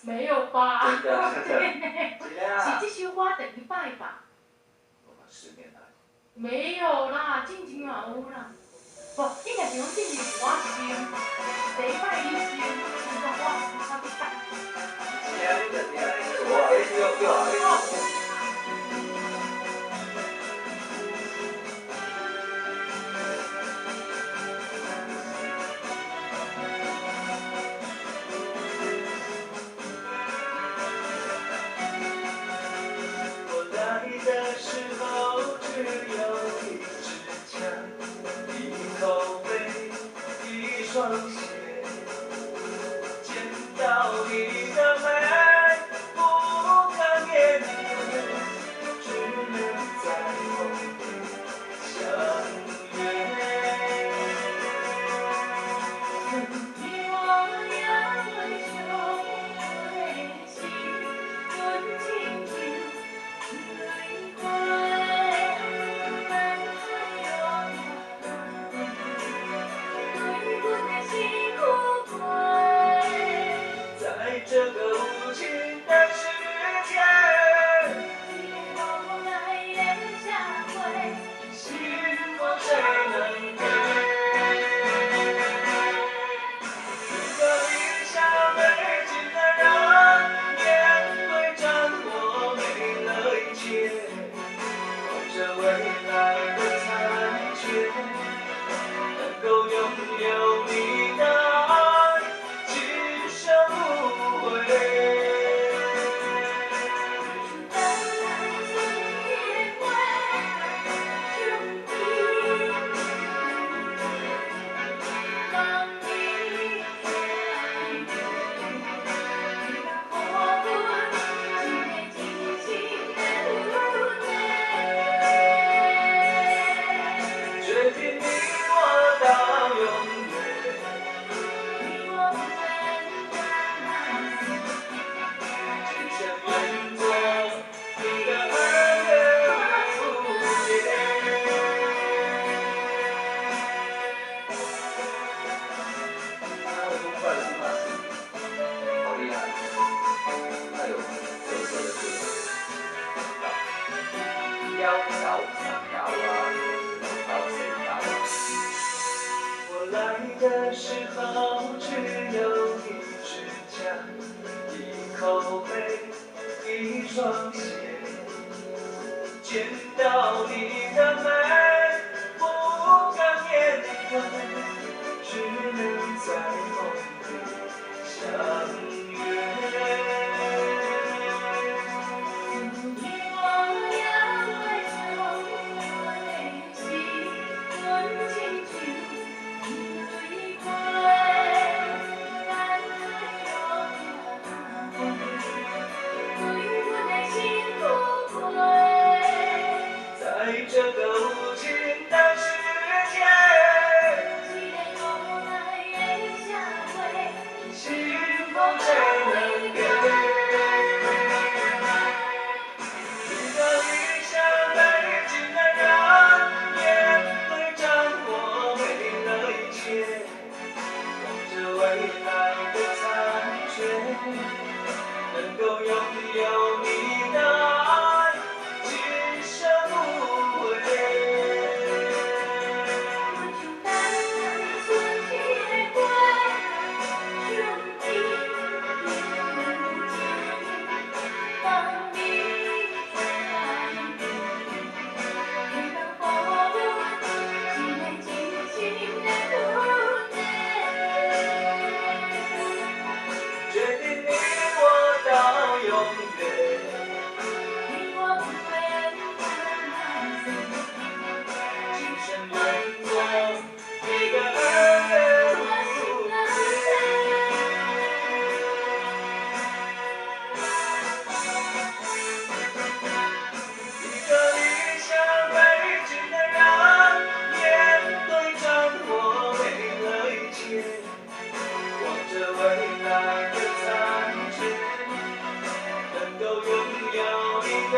没有吧？真的，是这首歌第一摆吧？我们10年来。没有啦，静静嘛有啦。不，应该是讲静静是我先，第一摆你先，然后我差不多。我你对。我来的时候只有一支枪，一口杯，一双鞋，见到你的美，不敢面对，只能在梦里相约。你我也未相会时，阮亲像泪花，咱太阳对阮的心苦过。在这个无情的世界，一个无奈的社会，幸福谁能给？一个理想背景的人，面对战火没了一切，望着未来的残缺，能够拥有你的爱，今生无悔。等待春天花，兄弟，望你在，你若给阮一个真心的吻的，决定你我到永远。你我不分开，今生愿做你的爱人无解。他会快乐吗？好厉害！太有特色的歌，窈窕芳疗啊，到谁到啊？我来的时候只有一支枪，一口杯，一双鞋，见到你的美，不敢面对，只能在梦里相约。你我也未相会时，阮亲像泪花，咱太阳对阮的心苦过。在这个无情的世界，一个无奈的社会，幸福谁能给？一个理想背景的人，面对战火没了一切，望着未来的残缺，能够拥有你的爱，今生无悔。阮像等待春天的花，兄弟，望你在，你若给阮一个真心的吻的。决定你我到永远。你我不分今生愿做你的爱人无解。一个理想背景的人，面对战火没了一切，望着未来的残缺，能够拥有你的